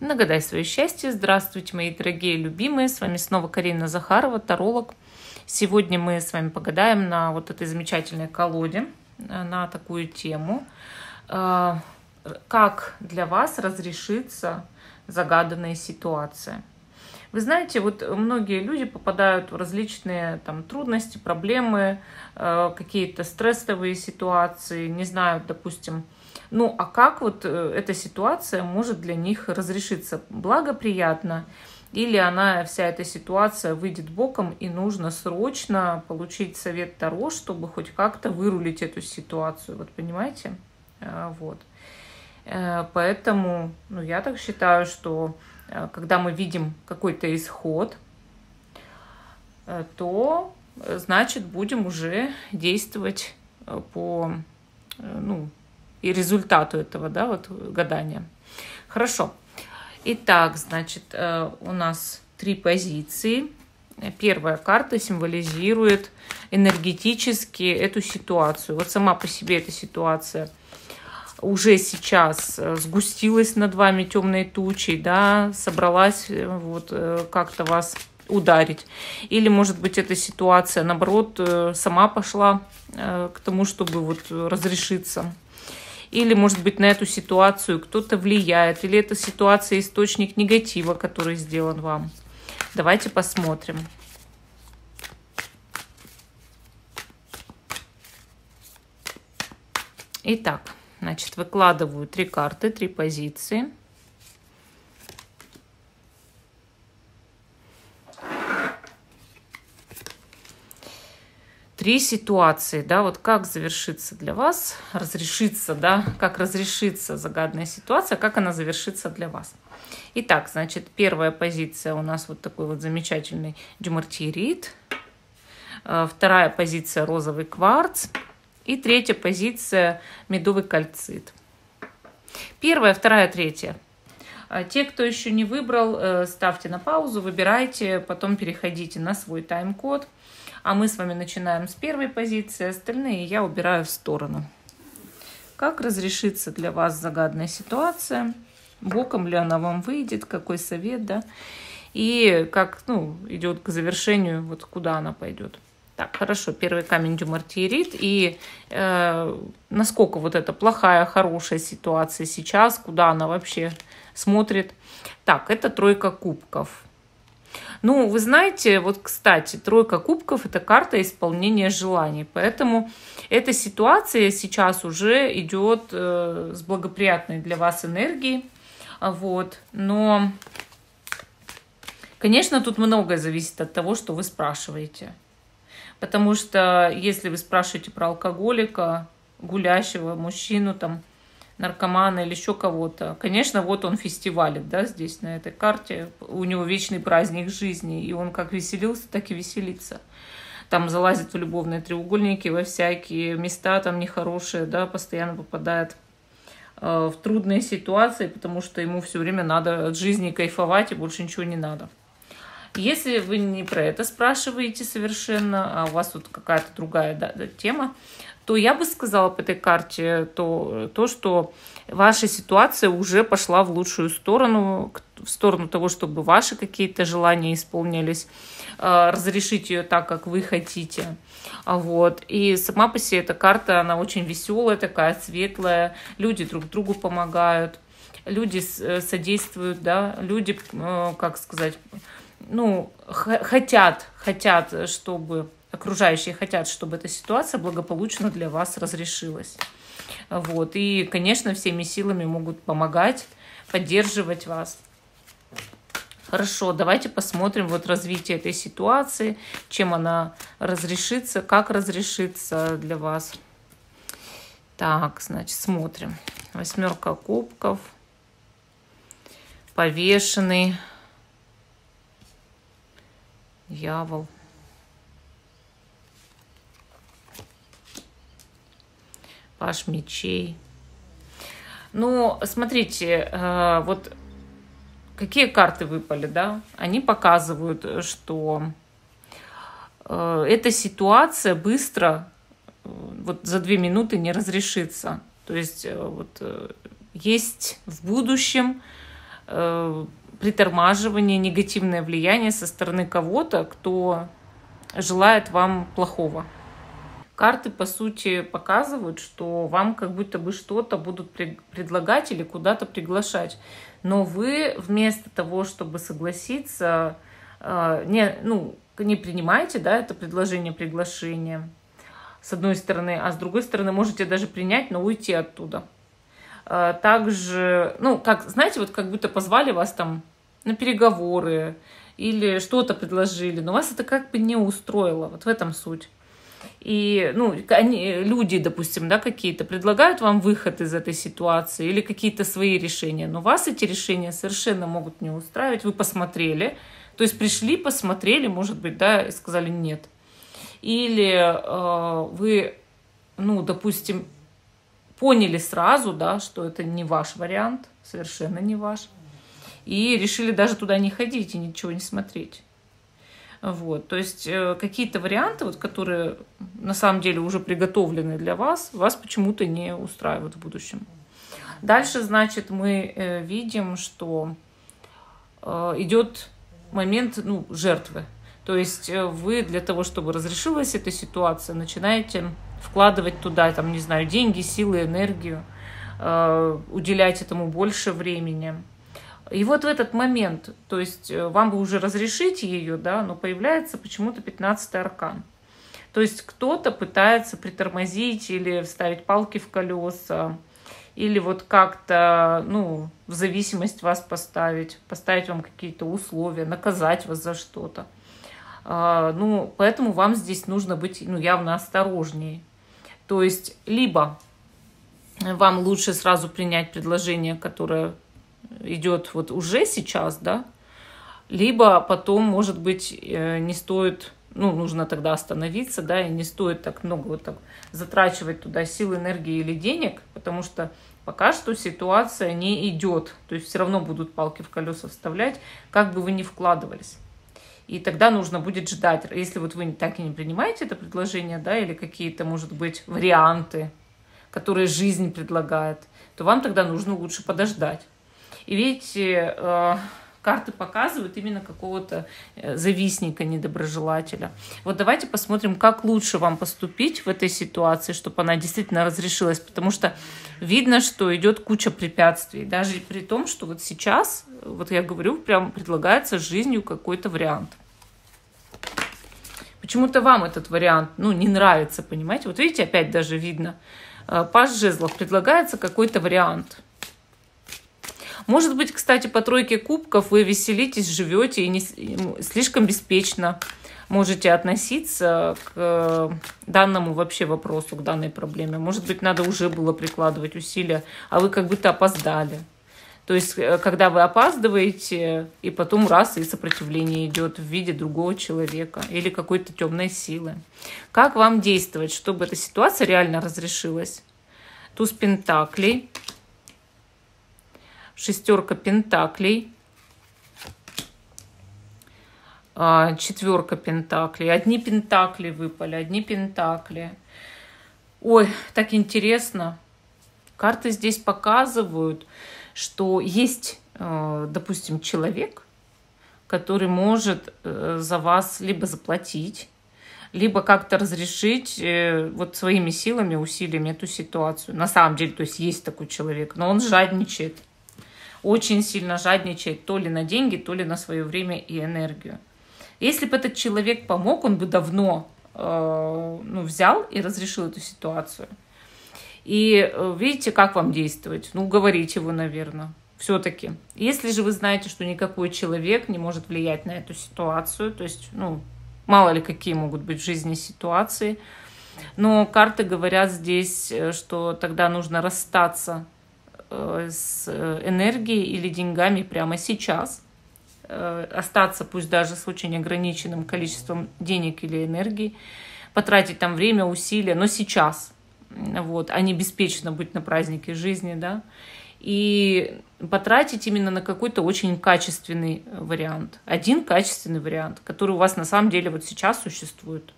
Нагадай свое счастье. Здравствуйте, мои дорогие любимые. С вами снова Карина Захарова, таролог. Сегодня мы с вами погадаем на вот этой замечательной колоде, на такую тему. Как для вас разрешится загаданная ситуация? Вы знаете, вот многие люди попадают в различные трудности, проблемы, какие-то стрессовые ситуации, не знают, допустим, а как вот эта ситуация может для них разрешиться благоприятно, или вся эта ситуация выйдет боком, и нужно срочно получить совет Таро, чтобы хоть как-то вырулить эту ситуацию, вот понимаете? Вот. Поэтому, я так считаю, что когда мы видим какой-то исход, то, значит, будем уже действовать по, и результату этого, гадания. Хорошо. Итак, значит, у нас 3 позиции. Первая карта символизирует энергетически эту ситуацию. Вот сама по себе эта ситуация уже сейчас сгустилась над вами темной тучей, собралась как-то вас ударить. Или, может быть, эта ситуация, наоборот, сама пошла к тому, чтобы разрешиться. Или, может быть, на эту ситуацию кто-то влияет, или эта ситуация источник негатива, который сделан вам. Давайте посмотрим. Итак, значит, выкладываю 3 карты, 3 позиции. Три ситуации, как завершится для вас, разрешится, как разрешится загаданная ситуация, как она завершится для вас. Итак, значит, первая позиция у нас вот такой вот замечательный дюмартирит, вторая позиция розовый кварц и третья позиция медовый кальцит. Первая, вторая, третья. Те, кто еще не выбрал, ставьте на паузу, выбирайте, потом переходите на свой тайм-код. А мы с вами начинаем с первой позиции, остальные я убираю в сторону. Как разрешится для вас загаданная ситуация? Боком ли она вам выйдет? Какой совет, И как, идет к завершению, куда она пойдет. Так, хорошо, первый камень дюмартирит. И насколько это плохая, хорошая ситуация сейчас, куда она вообще смотрит? Так, это тройка кубков. Вы знаете, кстати, тройка кубков – это карта исполнения желаний. Поэтому эта ситуация сейчас уже идет с благоприятной для вас энергией. Но, конечно, тут многое зависит от того, что вы спрашиваете. Потому что если вы спрашиваете про алкоголика, гулящего мужчину, наркомана или еще кого-то. Конечно, он фестивалит, здесь на этой карте. У него вечный праздник жизни, и он как веселился, так и веселится. Там залазит в любовные треугольники, во всякие места нехорошие, постоянно попадает в трудные ситуации, потому что ему все время надо от жизни кайфовать, и больше ничего не надо. Если вы не про это спрашиваете совершенно, а у вас тут какая-то другая тема, то я бы сказала по этой карте то, что ваша ситуация уже пошла в лучшую сторону, в сторону того, чтобы ваши какие-то желания исполнились, разрешить ее так, как вы хотите. И сама по себе эта карта, она очень веселая, такая светлая, люди друг другу помогают, люди содействуют, люди, как сказать, хотят, чтобы... Окружающие хотят, чтобы эта ситуация благополучно для вас разрешилась. И, конечно, всеми силами могут помогать, поддерживать вас. Хорошо, давайте посмотрим развитие этой ситуации, чем она разрешится, как разрешится для вас. Так, значит, смотрим. 8 кубков, повешенный, дьявол. Паж мечей. Смотрите, какие карты выпали, Они показывают, что эта ситуация быстро, за 2 минуты не разрешится. То есть есть в будущем притормаживание, негативное влияние со стороны кого-то, кто желает вам плохого. Карты, по сути, показывают, что вам как будто бы что-то будут предлагать или куда-то приглашать. Но вы вместо того, чтобы согласиться, не принимаете, да, это предложение, приглашение, с одной стороны, а с другой стороны, можете даже принять, но уйти оттуда. Также, знаете, вот как будто позвали вас там на переговоры или что-то предложили, но вас это как бы не устроило. Вот в этом суть. И, люди, допустим, да, какие-то предлагают вам выход из этой ситуации или какие-то свои решения, но вас эти решения совершенно могут не устраивать. Вы посмотрели, то есть пришли, посмотрели, может быть, да, и сказали нет. Или вы, допустим, поняли сразу, да, что это не ваш вариант, совершенно не ваш, и решили даже туда не ходить и ничего не смотреть. Вот, то есть какие-то варианты, вот, которые на самом деле уже приготовлены для вас, вас почему-то не устраивают в будущем. Дальше, значит, мы видим, что идет момент жертвы. То есть вы для того, чтобы разрешилась эта ситуация, начинаете вкладывать туда, там, не знаю, деньги, силы, энергию, уделять этому больше времени. И вот в этот момент, то есть вам бы уже разрешить ее, да, но появляется почему-то 15-й аркан. То есть кто-то пытается притормозить или вставить палки в колеса, или вот как-то, в зависимость вас поставить вам какие-то условия, наказать вас за что-то. Поэтому вам здесь нужно быть, явно осторожнее. То есть либо вам лучше сразу принять предложение, которое идет вот уже сейчас, да, либо потом, может быть, не стоит, нужно тогда остановиться, да, и не стоит так много вот так затрачивать туда сил, энергии или денег, потому что пока что ситуация не идет, то есть все равно будут палки в колеса вставлять, как бы вы ни вкладывались. И тогда нужно будет ждать, если вот вы так и не принимаете это предложение, да, или какие-то, может быть, варианты, которые жизнь предлагает, то вам тогда нужно лучше подождать. И видите, карты показывают именно какого-то завистника, недоброжелателя. Вот давайте посмотрим, как лучше вам поступить в этой ситуации, чтобы она действительно разрешилась, потому что видно, что идет куча препятствий. Даже при том, что вот сейчас, вот я говорю, прям предлагается жизнью какой-то вариант. Почему-то вам этот вариант, не нравится, понимаете? Вот видите, опять даже видно, паж жезлов, предлагается какой-то вариант. Может быть, кстати, по тройке кубков вы веселитесь, живете и не слишком беспечно можете относиться к данному вообще вопросу, к данной проблеме. Может быть, надо уже было прикладывать усилия, а вы как будто опоздали. То есть, когда вы опаздываете, и потом раз, и сопротивление идет в виде другого человека или какой-то темной силы. Как вам действовать, чтобы эта ситуация реально разрешилась? Туз пентаклей. Шестерка пентаклей, четверка пентаклей, одни пентакли выпали, одни пентакли. Ой, так интересно. Карты здесь показывают, что есть, допустим, человек, который может за вас либо заплатить, либо как-то разрешить вот своими силами, усилиями эту ситуацию. На самом деле, то есть есть такой человек, но он жадничает. Очень сильно жадничает то ли на деньги, то ли на свое время и энергию. Если бы этот человек помог, он бы давно взял и разрешил эту ситуацию. И видите, как вам действовать? Уговорите его, наверное, все-таки. Если же вы знаете, что никакой человек не может влиять на эту ситуацию, то есть, мало ли какие могут быть в жизни ситуации, но карты говорят здесь, что тогда нужно расстаться с энергией или деньгами прямо сейчас, остаться пусть даже с очень ограниченным количеством денег или энергии, потратить там время, усилия, но сейчас, вот, а не беспечно быть на празднике жизни, да, и потратить именно на какой-то очень качественный вариант, один качественный вариант, который у вас на самом деле вот сейчас существует.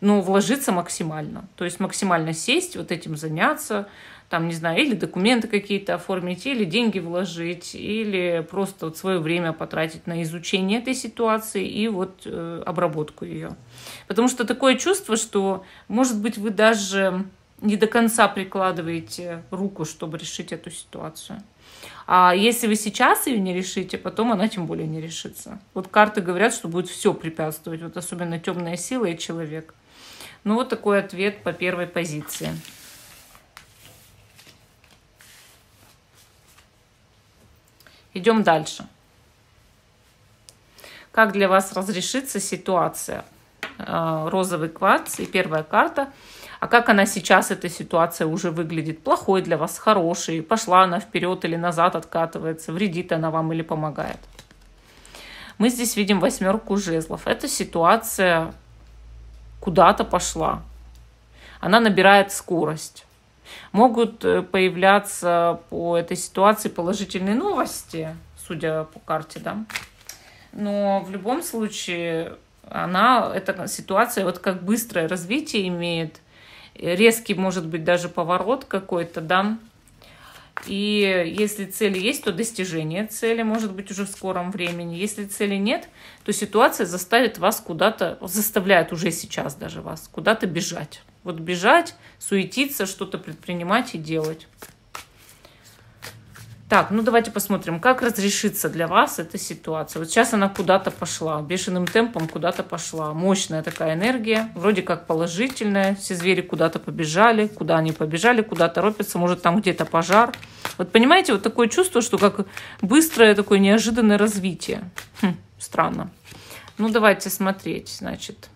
но вложиться максимально. То есть максимально сесть, вот этим заняться, там, не знаю, или документы какие-то оформить, или деньги вложить, или просто вот свое время потратить на изучение этой ситуации и вот обработку ее. Потому что такое чувство, что, может быть, вы даже не до конца прикладываете руку, чтобы решить эту ситуацию. А если вы сейчас ее не решите, потом она тем более не решится. Вот карты говорят, что будет все препятствовать, вот особенно темная сила и человек. Ну вот такой ответ по первой позиции. Идем дальше. Как для вас разрешится ситуация? Розовый кварц и первая карта. А как она сейчас, эта ситуация, уже выглядит? Плохой для вас, хороший? Пошла она вперед или назад откатывается? Вредит она вам или помогает? Мы здесь видим 8 жезлов. Эта ситуация куда-то пошла. Она набирает скорость. Могут появляться по этой ситуации положительные новости, судя по карте, да. Но в любом случае эта ситуация вот как быстрое развитие имеет, резкий может быть даже поворот какой-то, да. И если цели есть, то достижение цели может быть уже в скором времени. Если цели нет, то ситуация заставит вас куда-то, заставляет уже сейчас даже вас куда-то бежать. Вот бежать, суетиться, что-то предпринимать и делать. Так, ну давайте посмотрим, как разрешится для вас эта ситуация. Вот сейчас она куда-то пошла, бешеным темпом куда-то пошла. Мощная такая энергия, вроде как положительная. Все звери куда-то побежали, куда они побежали, куда торопятся, может там где-то пожар. Вот понимаете, вот такое чувство, что как быстрое такое неожиданное развитие. Странно. Ну давайте смотреть, значит,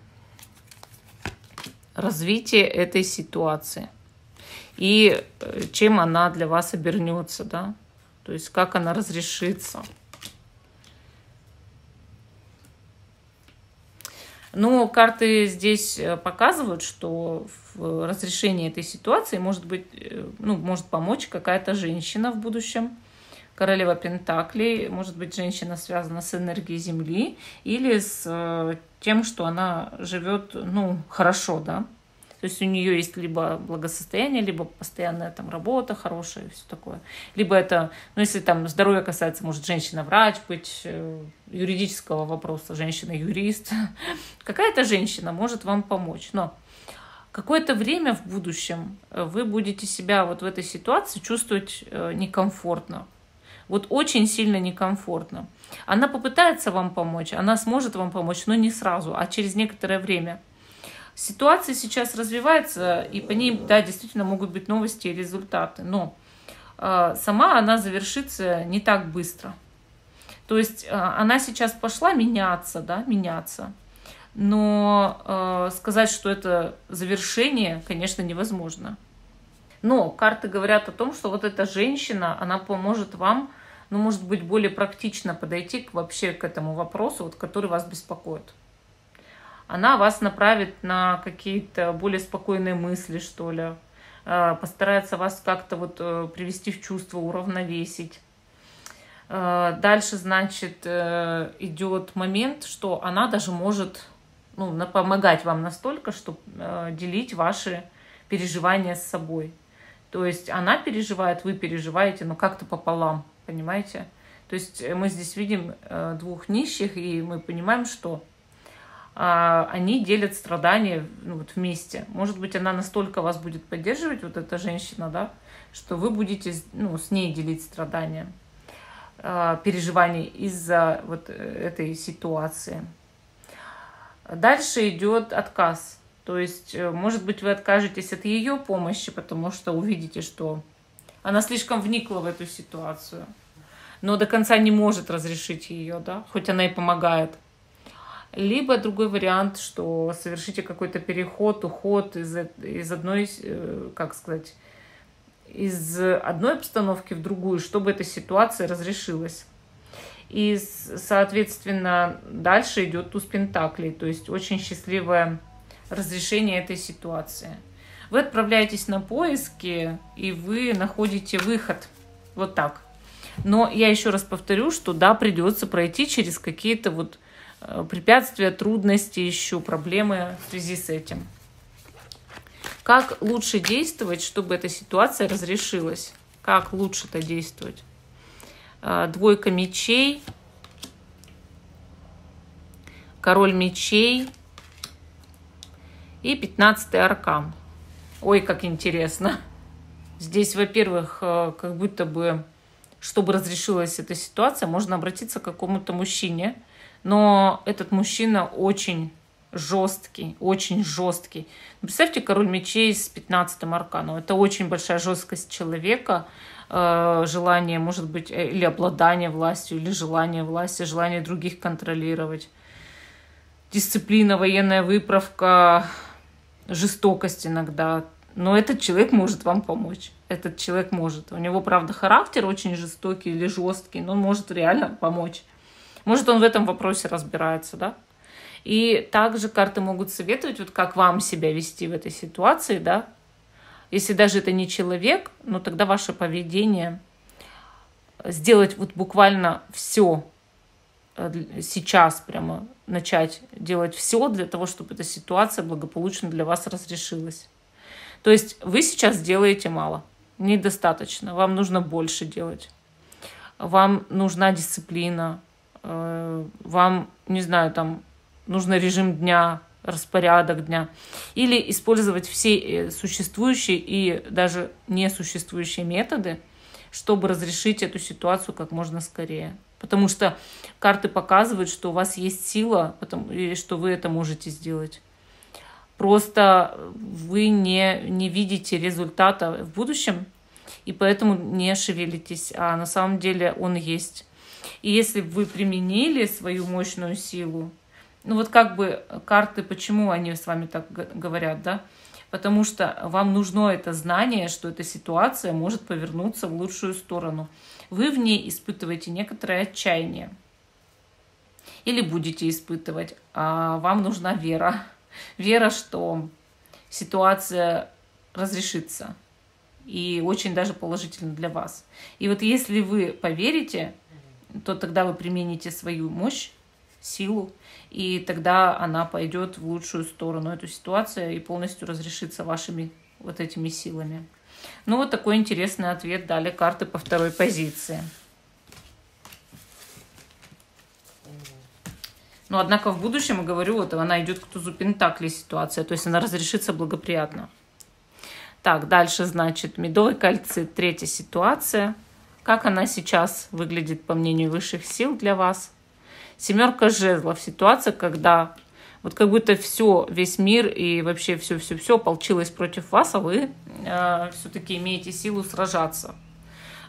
развитие этой ситуации. И чем она для вас обернется, да? То есть как она разрешится. Но карты здесь показывают, что в разрешении этой ситуации может быть, может помочь какая-то женщина в будущем. Королева Пентаклей, может быть, женщина связана с энергией Земли или с тем, что она живет, хорошо, да. То есть у нее есть либо благосостояние, либо постоянная там работа хорошая и все такое. Либо это, если там здоровье касается, может женщина-врач быть, юридического вопроса, женщина-юрист. Какая-то женщина может вам помочь. Но какое-то время в будущем вы будете себя вот в этой ситуации чувствовать некомфортно. Вот очень сильно некомфортно. Она попытается вам помочь, она сможет вам помочь, но не сразу, а через некоторое время. Ситуация сейчас развивается, и по ней, да, действительно могут быть новости и результаты, но сама она завершится не так быстро. То есть она сейчас пошла меняться, да, меняться, но сказать, что это завершение, конечно, невозможно. Но карты говорят о том, что вот эта женщина, она поможет вам, может быть, более практично подойти вообще к этому вопросу, вот, который вас беспокоит. Она вас направит на какие-то более спокойные мысли, что ли, постарается вас как-то вот привести в чувство, уравновесить. Дальше, значит, идет момент, что она даже может помогать вам настолько, чтобы делить ваши переживания с собой. То есть она переживает, вы переживаете, но как-то пополам, понимаете? То есть мы здесь видим двух нищих, и мы понимаем, что они делят страдания вместе. Может быть, она настолько вас будет поддерживать, вот эта женщина, да, что вы будете с ней делить страдания, переживания из-за вот этой ситуации. Дальше идет отказ. То есть, может быть, вы откажетесь от ее помощи, потому что увидите, что она слишком вникла в эту ситуацию, но до конца не может разрешить ее, да, хоть она и помогает. Либо другой вариант, что совершите какой-то переход, уход из одной, из одной обстановки в другую, чтобы эта ситуация разрешилась. И, соответственно, дальше идет туз пентаклей, то есть очень счастливое разрешение этой ситуации. Вы отправляетесь на поиски, и вы находите выход. Вот так. Но я еще раз повторю, что да, придется пройти через какие-то вот препятствия, трудности ищу, проблемы в связи с этим. Как лучше действовать, чтобы эта ситуация разрешилась? Как лучше-то действовать? Двойка мечей, король мечей и 15-й аркан. Ой, как интересно. Здесь, во-первых, как будто бы, чтобы разрешилась эта ситуация, можно обратиться к какому-то мужчине, но этот мужчина очень жесткий, очень жесткий. Представьте, король мечей с 15-м арканом. Это очень большая жесткость человека, желание, может быть, или обладание властью, или желание власти, желание других контролировать. Дисциплина, военная выправка, жестокость иногда. Но этот человек может вам помочь. Этот человек может. У него, правда, характер очень жестокий или жесткий, но он может реально помочь. Может, он в этом вопросе разбирается, да? И также карты могут советовать, вот как вам себя вести в этой ситуации, да? Если даже это не человек, но тогда ваше поведение сделать вот буквально все сейчас, прямо начать делать все для того, чтобы эта ситуация благополучно для вас разрешилась. То есть вы сейчас делаете мало, недостаточно, вам нужно больше делать. Вам нужна дисциплина, вам, не знаю, там нужно режим дня, распорядок дня. Или использовать все существующие и даже несуществующие методы, чтобы разрешить эту ситуацию как можно скорее. Потому что карты показывают, что у вас есть сила, и что вы это можете сделать. Просто вы не видите результата в будущем, и поэтому не шевелитесь. А на самом деле он есть. И если вы применили свою мощную силу, ну вот как бы карты, почему они с вами так говорят, да? Потому что вам нужно это знание, что эта ситуация может повернуться в лучшую сторону. Вы в ней испытываете некоторое отчаяние. Или будете испытывать. А вам нужна вера. Вера, что ситуация разрешится. И очень даже положительно для вас. И вот если вы поверите, то тогда вы примените свою мощь, силу, и тогда она пойдет в лучшую сторону, эту ситуацию, и полностью разрешится вашими вот этими силами. Ну вот такой интересный ответ дали карты по второй позиции. Но однако в будущем, я говорю, вот она идет к тузу пентаклей ситуация, то есть она разрешится благоприятно. Так, дальше, значит, медовые кольцы, третья ситуация. Как она сейчас выглядит, по мнению высших сил, для вас? Семерка жезлов. Ситуация, когда вот как будто все, весь мир и вообще все ополчилось против вас, а вы все-таки имеете силу сражаться.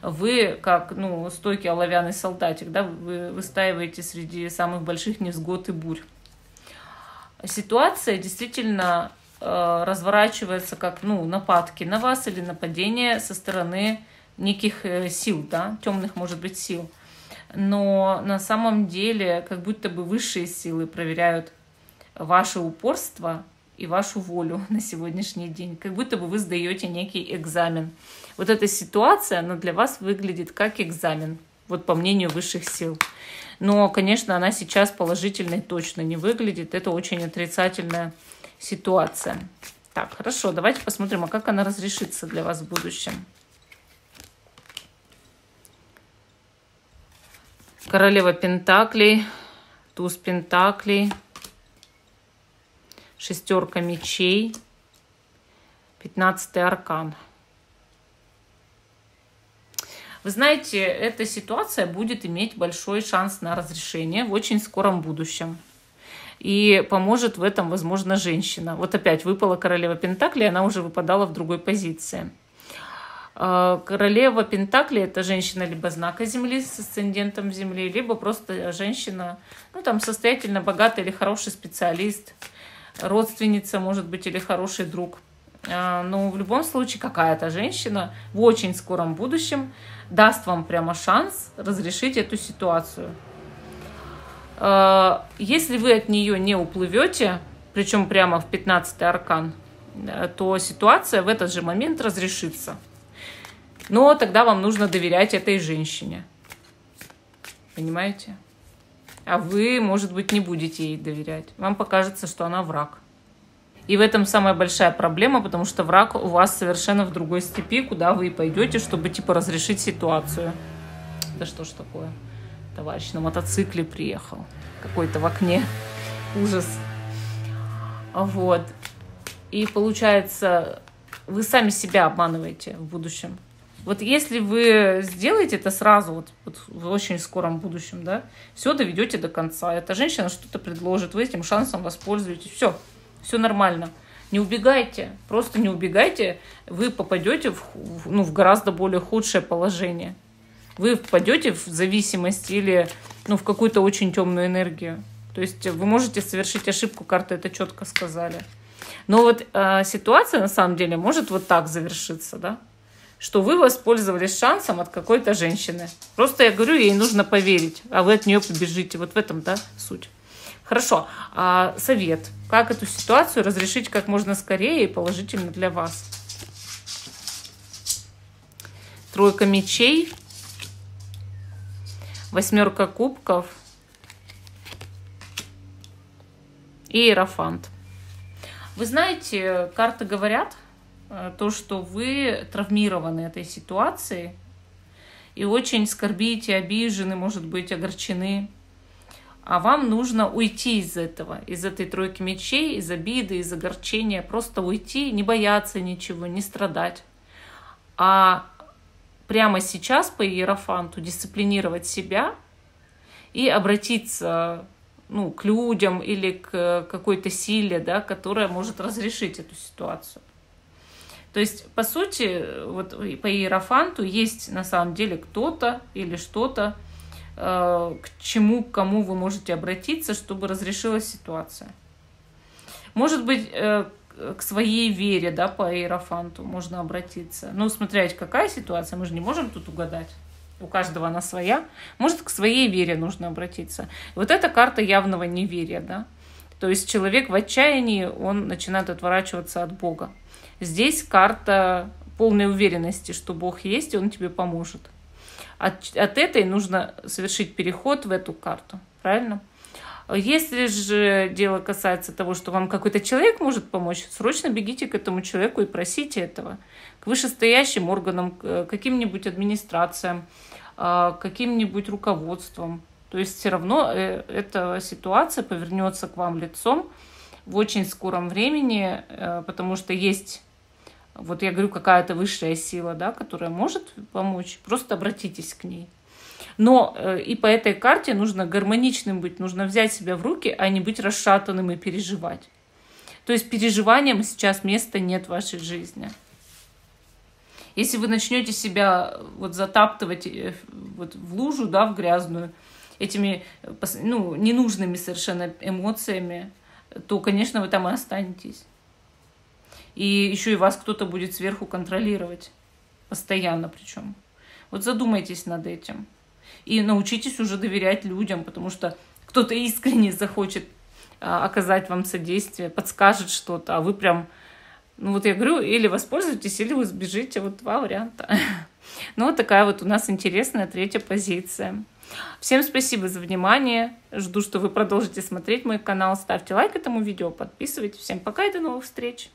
Вы, как стойкий оловянный солдатик, да, вы выстаиваете среди самых больших невзгод и бурь. Ситуация действительно разворачивается как нападки на вас или нападение со стороны неких сил, да, темных, может быть, сил. Но на самом деле как будто бы высшие силы проверяют ваше упорство и вашу волю на сегодняшний день. Как будто бы вы сдаете некий экзамен. Вот эта ситуация, она для вас выглядит как экзамен, вот по мнению высших сил. Но, конечно, она сейчас положительной точно не выглядит. Это очень отрицательная ситуация. Так, хорошо, давайте посмотрим, а как она разрешится для вас в будущем. Королева пентаклей, туз пентаклей, шестерка мечей, 15-й аркан. Вы знаете, эта ситуация будет иметь большой шанс на разрешение в очень скором будущем. И поможет в этом, возможно, женщина. Вот опять выпала королева пентаклей, она уже выпадала в другой позиции. Королева пентаклей — это женщина либо знака Земли с асцендентом в Земле, либо просто женщина, состоятельно, богатая или хороший специалист, родственница, может быть, или хороший друг. Но в любом случае какая-то женщина в очень скором будущем даст вам прямо шанс разрешить эту ситуацию. Если вы от нее не уплывете, причем прямо в 15-й аркан, то ситуация в этот же момент разрешится. Но тогда вам нужно доверять этой женщине. Понимаете? а вы, может быть, не будете ей доверять. Вам покажется, что она враг. И в этом самая большая проблема, потому что враг у вас совершенно в другой степи, куда вы пойдете, чтобы типа разрешить ситуацию. Да что ж такое? Товарищ на мотоцикле приехал. Какой-то в окне. Ужас. Вот. И получается, вы сами себя обманываете в будущем. Вот если вы сделаете это сразу, вот в очень скором будущем, да, все доведете до конца. Эта женщина что-то предложит, вы этим шансом воспользуетесь. Все нормально. Не убегайте, просто не убегайте. Вы попадете в гораздо более худшее положение. Вы впадете в зависимость или в какую-то очень темную энергию. То есть вы можете совершить ошибку, карты это четко сказали. Но вот ситуация на самом деле может вот так завершиться, да? Что вы воспользовались шансом от какой-то женщины. Просто я говорю, ей нужно поверить, а вы от нее побежите. Вот в этом, да, суть. Хорошо. Совет. Как эту ситуацию разрешить как можно скорее и положительно для вас? Тройка мечей. 8 кубков. И Иерофант. Вы знаете, карты говорят, то, что вы травмированы этой ситуацией и очень скорбите, обижены, может быть, огорчены. А вам нужно уйти из этого, из этой тройки мечей, из обиды, из огорчения. Просто уйти, не бояться ничего, не страдать. А прямо сейчас по Иерофанту дисциплинировать себя и обратиться к людям или к какой-то силе, да, которая может разрешить эту ситуацию. То есть, по сути, вот по Иерофанту есть на самом деле кто-то или что-то, к кому вы можете обратиться, чтобы разрешилась ситуация. Может быть, к своей вере, да, по Иерофанту можно обратиться. Смотря какая ситуация, мы же не можем тут угадать. У каждого она своя. Может, к своей вере нужно обратиться. Вот эта карта явного неверия, да. То есть человек в отчаянии, он начинает отворачиваться от Бога. Здесь карта полной уверенности, что Бог есть, и Он тебе поможет. От этой нужно совершить переход в эту карту. Правильно? Если же дело касается того, что вам какой-то человек может помочь, срочно бегите к этому человеку и просите этого. К вышестоящим органам, к каким-нибудь администрациям, каким-нибудь руководством. То есть все равно эта ситуация повернется к вам лицом в очень скором времени, потому что есть, вот я говорю, какая-то высшая сила, да, которая может помочь. Просто обратитесь к ней. Но и по этой карте нужно гармоничным быть, нужно взять себя в руки, а не быть расшатанным и переживать. То есть переживаниям сейчас места нет в вашей жизни. Если вы начнете себя затаптывать в лужу, да, в грязную, этими ненужными совершенно эмоциями, то, конечно, вы там и останетесь. И еще и вас кто-то будет сверху контролировать. Постоянно причем. Вот задумайтесь над этим. И научитесь уже доверять людям, потому что кто-то искренне захочет оказать вам содействие, подскажет что-то, а вы прям, я говорю, или воспользуетесь, или вы сбежите. Вот два варианта. Вот такая вот у нас интересная третья позиция. Всем спасибо за внимание. Жду, что вы продолжите смотреть мой канал. Ставьте лайк этому видео, подписывайтесь. Всем пока и до новых встреч.